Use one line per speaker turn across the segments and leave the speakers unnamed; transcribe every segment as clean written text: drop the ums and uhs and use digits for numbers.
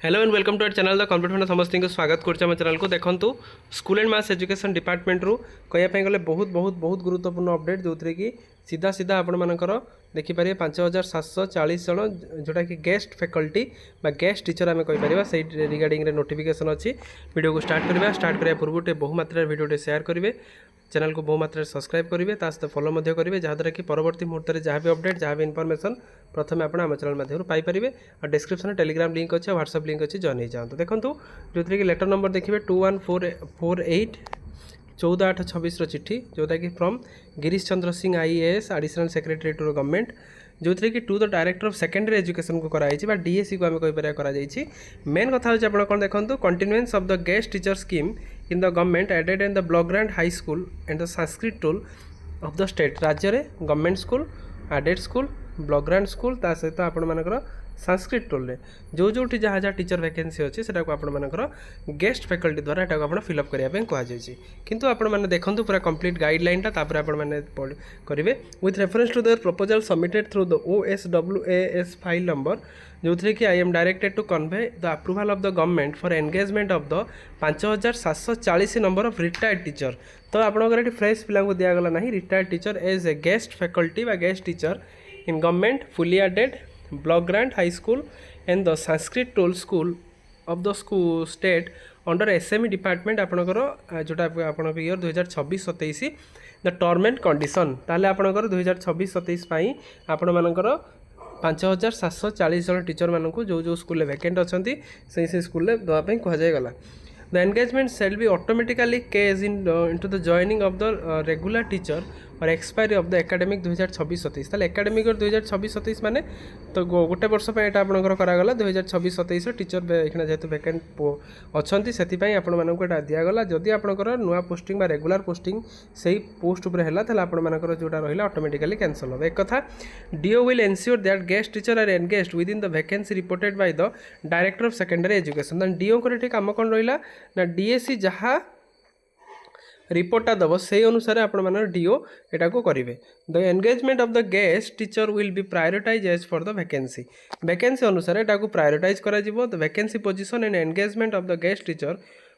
Hello and welcome to our channel the complete fund समस्त को स्वागत कर चैनल को देखो school and mass education department रू कहवाई गले बहुत बहुत बहुत गुरुत्वपूर्ण अपडेट जो थी कि सीधा सीधा आपंकर देखिपारे 5740 जन जोटा कि गेस्ट फैकल्टी गेस्ट टीचर आम कहीपर से रिगार्डिंग नोटिफिकेशन अच्छी वीडियो को स्टार्ट करने पूर्व बहु मात्रा वीडियो शेयर करेंगे चैनल को बहु मात्रा सब्सक्राइब करेंगे सहित फॉलो करेंगे जहाँद्वारा कि परवर्ती मुहूर्त में जहाँ भी अपडेट जहाँ भी इनफॉरमेशन प्रथम आप चैनल माध्यम पाइपर और डिस्क्रिप्शन टेलीग्राम लिंक अच्छे व्हाट्सएप लिंक अच्छी जॉइन हो जाते देखो जो थी कि लेटर नंबर देखिए 21448 14/8/26 चिट्ठी जोटा कि from Girish Chandra Singh IAS additional secretary to government जो थी कि to the director of secondary education को कराई डीएससी को आम कहीपर मेन कथा होता कौन देखो continuance of the guest teacher scheme in the government aided in the block grant high school and the Sanskrit tol of the state राज्य में government school aided school block grant school ता सहित आपण संस्कृत टोल जो जो जहाँ जहाँ टीचर वैकेंसी अच्छी से आपर गेस्ट फैकल्टी द्वारा एटा आप फिलअप करने कहुई किंतु आपण मैंने देखूँ पूरा कंप्लीट गाइडलाइन करेंगे with reference to their proposal submitted through the OSWAS file number जो थी कि I am directed to convey the approval of the government for engagement of the 5740 number of retired teacher तो आपंकर fresh पिला दिगला ना retired teacher as a guest faculty guest teacher in government fully aided block grant high school and the Sanskrit tol school of the school state under SME department आपणकर जोटा आपन year 2026-27 the term and condition ताले आपणकर 2026-27 आपण मानकर 5740 जन teacher मानक जो जो स्कूल वैकेंट अच्छा से स्कूल देवाई कहला the engagement shall be automatically cease into the joining of the regular teacher और एक्सपायरी ऑफ द एकेडमिक 2026-27 ताले एकेडमिक 2026-27 माने तो गोटे वर्ष पे एटा आपनकर करागला 2026-27 टीचर एखना जेतु वैकेंट अछंती सेति पई आपण मानक एटा दिया गला जदि आपनकर नुआ पोस्टिंग बा रेगुलर पोस्टिंग सेही पोस्ट ऊपर हैला ताले आपण मानकर जोटा रहिला ऑटोमेटिकली कैंसिल हो एक कथा DO will ensure that guest teacher are engaged within the vacancy reported by the director of secondary education then DO को एठी काम कोन रहिला ना DSC जहाँ रिपोर्टा दब से अनुसार आपण DO एटा को करेंगे the engagement of the guest teacher will be prioritize as for the vacancy vacancy अनुसार एटा को प्रायोरिटाइज करा जिवो the vacancy position and engagement of the guest teacher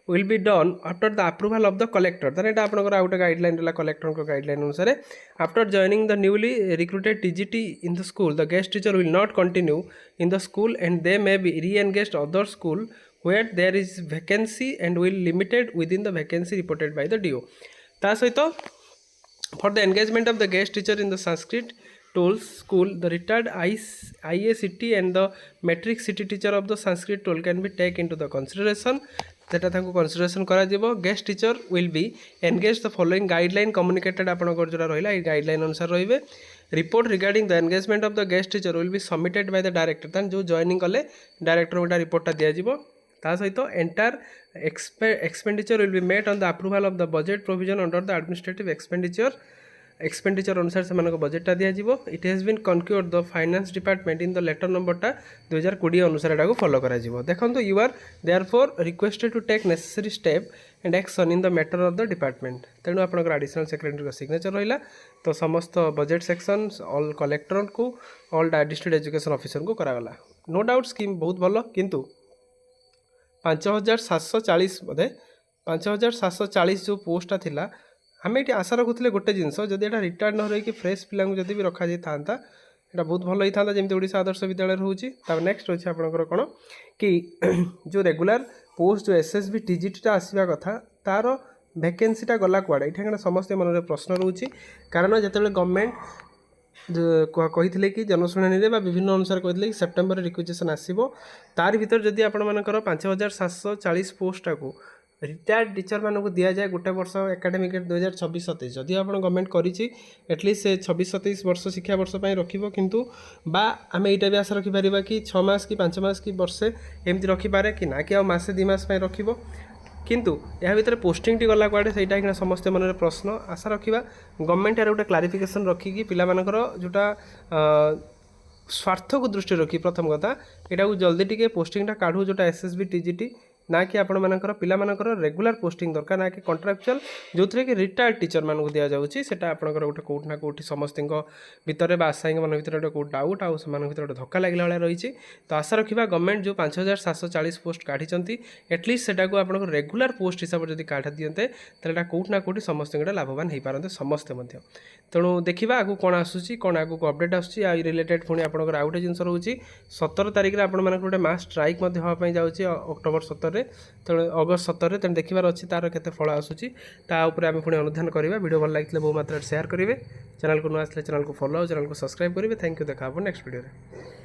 will be done after the approval of the collector तो यहाँ आपंकर आउट guideline रहा कलेक्टर को गाइडलाइन अनुसार after joining the newly recruited TGT in the school the guest teacher will not continue in the school and they may be re-engaged other school where there is vacancy and will limited within the vacancy reported by the DO ता सहित for the engagement of the guest teacher in the Sanskrit tools school the retired IACT and the metric city teacher of the Sanskrit tool can be taken into the consideration that consideration करा जिवो guest teacher will B engage the following guideline communicated आपनकर जोड़ा रहिला ए guideline अनुसार रहिबे report regarding the engagement of the guest teacher will be submitted by the director तान जो joining कले डायरेक्टर गोटा रिपोर्टा दिया जिवो ता सहित entire expenditure will be met on the approval of the budget provision under the administrative expenditure अनुसार से बजेटा दिज्व it has been concurred the finance department in the letter नंबरटा 2020 अनुसार एटा फॉलो करा जिवो देखंतु you are therefore requested to take necessary step and action in the matter of the department तेणु आपनकर एडिशनल सेक्रेटरी का सिग्नेचर रहिला तो समस्त बजेट सेक्शन ऑल कलेक्टर को ऑल डिस्ट्रिक्ट एजुकेशन ऑफिसर को करागला नो डाउट स्कीम बहुत भल किंतु 5740 बोधे 5740 जो पोस्टा थिला आम ये आशा रखुले गोटे जिनस जदि एटा रिटायर्ड न रही फ्रेश पिला जब भी रखा जाता यहाँ बहुत भल होता जमी ओडिशा आदर्श विद्यालय रोचे नेक्स्ट अच्छे आपंकर कौन कि जो रेगुलर पोस्ट जो SSB TGT आसवा कथा तार वैकेंसीटा गला कुआड़े ये समस्त मन में प्रश्न रोचे कारण जो गवर्नमेंट कही कि जनशुणी विभिन्न अनुसार कहते कि सेप्टेम्बर रिक्वेजेसन आसो तार भर जदि आपर 5740 पोस्टा को रिटायर्ड टीचर मानक दि जाए गोटे वर्ष एकाडेमिक 2026-27 जदि आप गवर्नमेंट करी एटलिस्ट से 26-27 वर्ष शिक्षा वर्ष रखिब किंतु बा आम यहाँ भी आशा रखिपर कि 6 मास कि 5 मास कि वर्षे एमती रखिपारे कि ना कि आ मासे 2 मास रखिब किंतु या भितर पोस्टिंग टी गला कुआड़े से समस्त मन में प्रश्न आशा रखा गवर्नमेंट यार गोटे क्लारिफिकेशन रखिकी पिलामानकर जोटा स्वार्थ को दृष्टि रखी प्रथम कथा यहाँ जल्दी टी पोस्टिंगटा काढ़ू जोटा SSB TGT ना कि आपण मानकर पिला मानकर रेगुलर पोस्टिंग दरकार ना कि कॉन्ट्रैक्चुअल जो थे कि रिटायर्ड टीचर मानक दि जाऊँगी से आपंकर गोटे कौट ना कौटी समस्त भितर आशायी मान भर गोटे कौट डाउट आउ से गोटे धक्का लगे भाई रही तो आशा रखा गवर्नमेंट जो 5740 पोस्ट काढ़ी एटलिस्ट से आपको रेगुलर पोस्ट हिसाब से काढ़ी दिंते तो कौट ना कौटी समस्त लाभवान हो पारते समस्ते तेणु देखा आगू कौन आसूसी कौन आगू अपडेट आसूसी रिलेटेड पुणी आप गोटे जिन रोचे 17 तारिख में आपण गोटे मास स्ट्राइक हाँपाई जाऊँगी अक्टोबर 17 तेणु अगस्त 17 तेणु देखार अच्छी तार केते फल आसूसी ताऊपर आम पुणी अनुधान करवा वीडियो भल लगे बहु मात्रा शेयर करेंगे चैनल को नुआ आसले चैनल को फॉलो चैनल को सब्सक्राइब करेंगे थैंक यू देखा नेक्स्ट वीडियो।